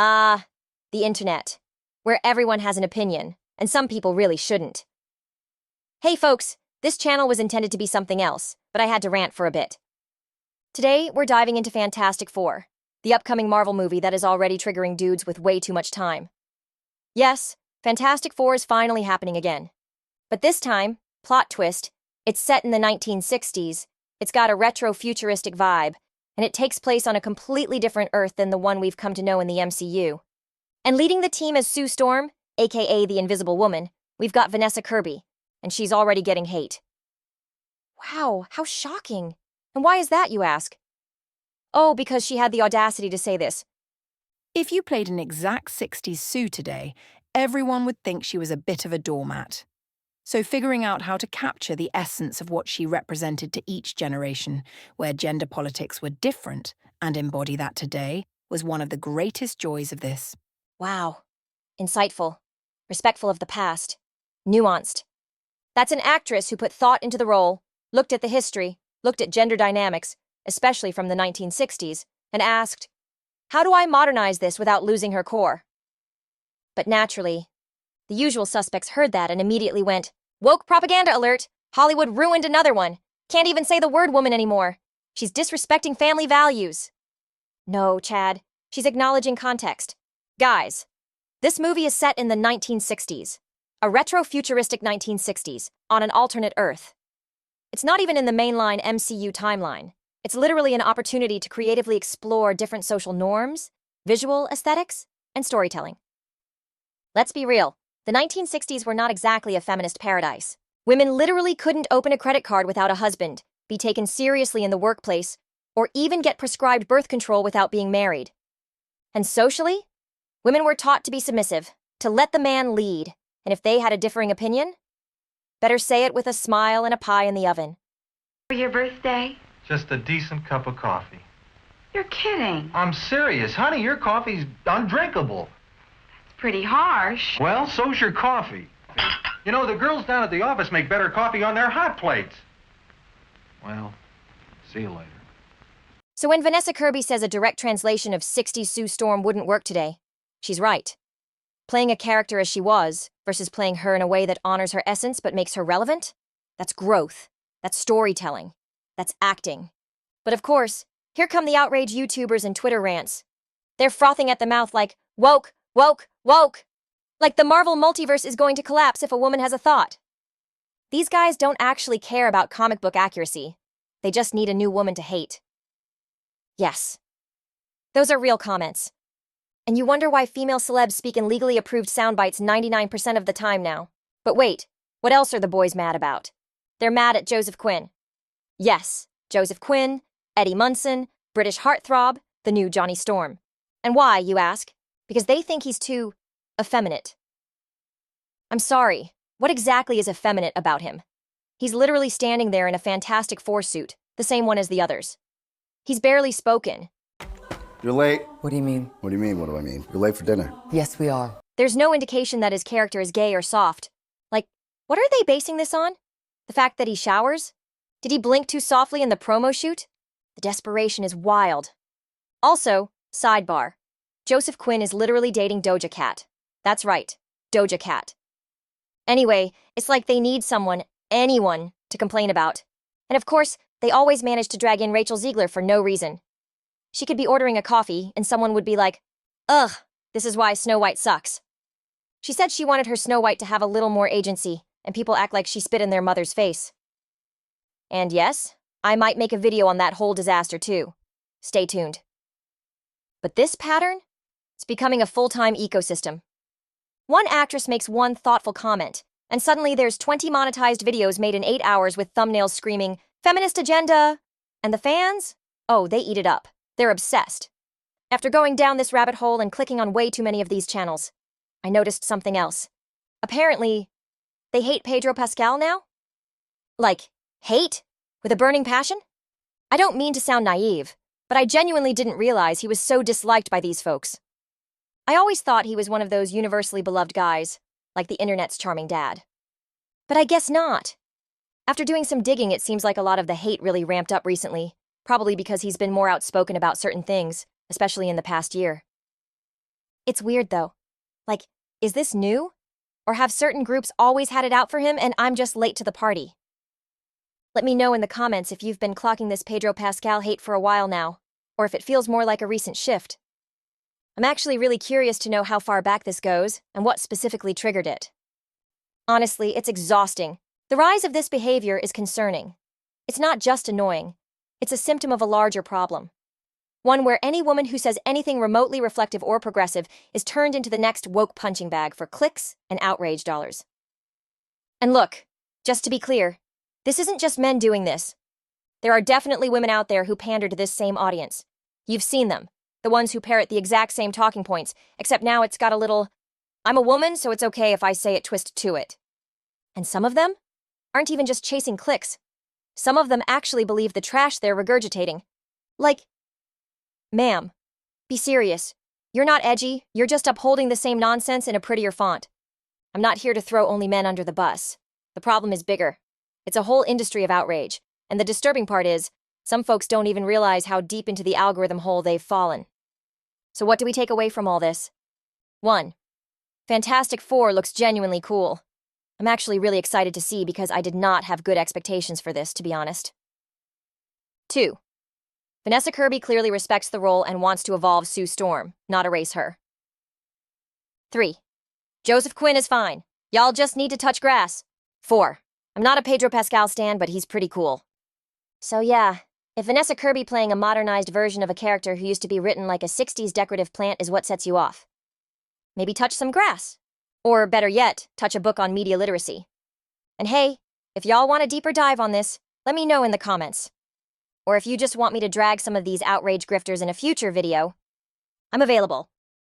Ah, the internet, where everyone has an opinion, and some people really shouldn't. Hey folks, this channel was intended to be something else, but I had to rant for a bit. Today, we're diving into Fantastic Four, the upcoming Marvel movie that is already triggering dudes with way too much time. Yes, Fantastic Four is finally happening again. But this time, plot twist, it's set in the 1960s, it's got a retro-futuristic vibe, and it takes place on a completely different Earth than the one we've come to know in the MCU. And leading the team as Sue Storm, aka the Invisible Woman, we've got Vanessa Kirby, and she's already getting hate. Wow, how shocking. And why is that, you ask? Oh, because she had the audacity to say this. If you played an exact 60s Sue today, everyone would think she was a bit of a doormat. So figuring out how to capture the essence of what she represented to each generation, where gender politics were different, and embody that today, was one of the greatest joys of this. Wow. Insightful. Respectful of the past. Nuanced. That's an actress who put thought into the role, looked at the history, looked at gender dynamics, especially from the 1960s, and asked, how do I modernize this without losing her core? But naturally, the usual suspects heard that and immediately went, woke propaganda alert! Hollywood ruined another one! Can't even say the word woman anymore! She's disrespecting family values! No, Chad. She's acknowledging context. Guys, this movie is set in the 1960s. A retro-futuristic 1960s, on an alternate Earth. It's not even in the mainline MCU timeline. It's literally an opportunity to creatively explore different social norms, visual aesthetics, and storytelling. Let's be real. The 1960s were not exactly a feminist paradise. Women literally couldn't open a credit card without a husband, be taken seriously in the workplace, or even get prescribed birth control without being married. And socially, women were taught to be submissive, to let the man lead, and if they had a differing opinion, better say it with a smile and a pie in the oven. For your birthday? Just a decent cup of coffee. You're kidding. I'm serious. Honey, your coffee's undrinkable. It's pretty harsh. Well, so's your coffee. You know, the girls down at the office make better coffee on their hot plates. Well, see you later. So when Vanessa Kirby says a direct translation of 60s Sue Storm wouldn't work today, she's right. Playing a character as she was, versus playing her in a way that honors her essence but makes her relevant? That's growth. That's storytelling. That's acting. But of course, here come the outrage YouTubers and Twitter rants. They're frothing at the mouth like, woke, woke, woke! Like the Marvel multiverse is going to collapse if a woman has a thought. These guys don't actually care about comic book accuracy. They just need a new woman to hate. Yes. Those are real comments. And you wonder why female celebs speak in legally approved soundbites 99% of the time now. But wait, what else are the boys mad about? They're mad at Joseph Quinn. Yes, Joseph Quinn, Eddie Munson, British heartthrob, the new Johnny Storm. And why, you ask? Because they think he's too effeminate. I'm sorry, what exactly is effeminate about him? He's literally standing there in a Fantastic Four suit, the same one as the others. He's barely spoken. You're late. What do you mean? What do you mean, what do I mean? You're late for dinner. Yes, we are. There's no indication that his character is gay or soft. Like, what are they basing this on? The fact that he showers? Did he blink too softly in the promo shoot? The desperation is wild. Also, sidebar. Joseph Quinn is literally dating Doja Cat. That's right, Doja Cat. Anyway, it's like they need someone, anyone, to complain about. And of course, they always manage to drag in Rachel Ziegler for no reason. She could be ordering a coffee, and someone would be like, ugh, this is why Snow White sucks. She said she wanted her Snow White to have a little more agency, and people act like she spit in their mother's face. And yes, I might make a video on that whole disaster too. Stay tuned. But this pattern? It's becoming a full-time ecosystem. One actress makes one thoughtful comment, and suddenly there's 20 monetized videos made in 8 hours with thumbnails screaming, feminist agenda! And the fans? Oh, they eat it up. They're obsessed. After going down this rabbit hole and clicking on way too many of these channels, I noticed something else. Apparently, they hate Pedro Pascal now? Like, hate? With a burning passion? I don't mean to sound naive, but I genuinely didn't realize he was so disliked by these folks. I always thought he was one of those universally beloved guys, like the internet's charming dad. But I guess not. After doing some digging, it seems like a lot of the hate really ramped up recently, probably because he's been more outspoken about certain things, especially in the past year. It's weird, though. Like, is this new? Or have certain groups always had it out for him and I'm just late to the party? Let me know in the comments if you've been clocking this Pedro Pascal hate for a while now, or if it feels more like a recent shift. I'm actually really curious to know how far back this goes and what specifically triggered it. Honestly, it's exhausting. The rise of this behavior is concerning. It's not just annoying. It's a symptom of a larger problem. One where any woman who says anything remotely reflective or progressive is turned into the next woke punching bag for clicks and outrage dollars. And look, just to be clear, this isn't just men doing this. There are definitely women out there who pander to this same audience. You've seen them, the ones who parrot the exact same talking points, except now it's got a little, I'm a woman, so it's okay if I say it twist to it. And some of them aren't even just chasing clicks. Some of them actually believe the trash they're regurgitating. Like, ma'am, be serious. You're not edgy, you're just upholding the same nonsense in a prettier font. I'm not here to throw only men under the bus. The problem is bigger. It's a whole industry of outrage, and the disturbing part is, some folks don't even realize how deep into the algorithm hole they've fallen. So what do we take away from all this? 1. Fantastic Four looks genuinely cool. I'm actually really excited to see because I did not have good expectations for this, to be honest. 2. Vanessa Kirby clearly respects the role and wants to evolve Sue Storm, not erase her. 3. Joseph Quinn is fine. Y'all just need to touch grass. 4. I'm not a Pedro Pascal stan, but he's pretty cool. So yeah, if Vanessa Kirby playing a modernized version of a character who used to be written like a 60s decorative plant is what sets you off, maybe touch some grass. Or better yet, touch a book on media literacy. And hey, if y'all want a deeper dive on this, let me know in the comments. Or if you just want me to drag some of these outrage grifters in a future video, I'm available.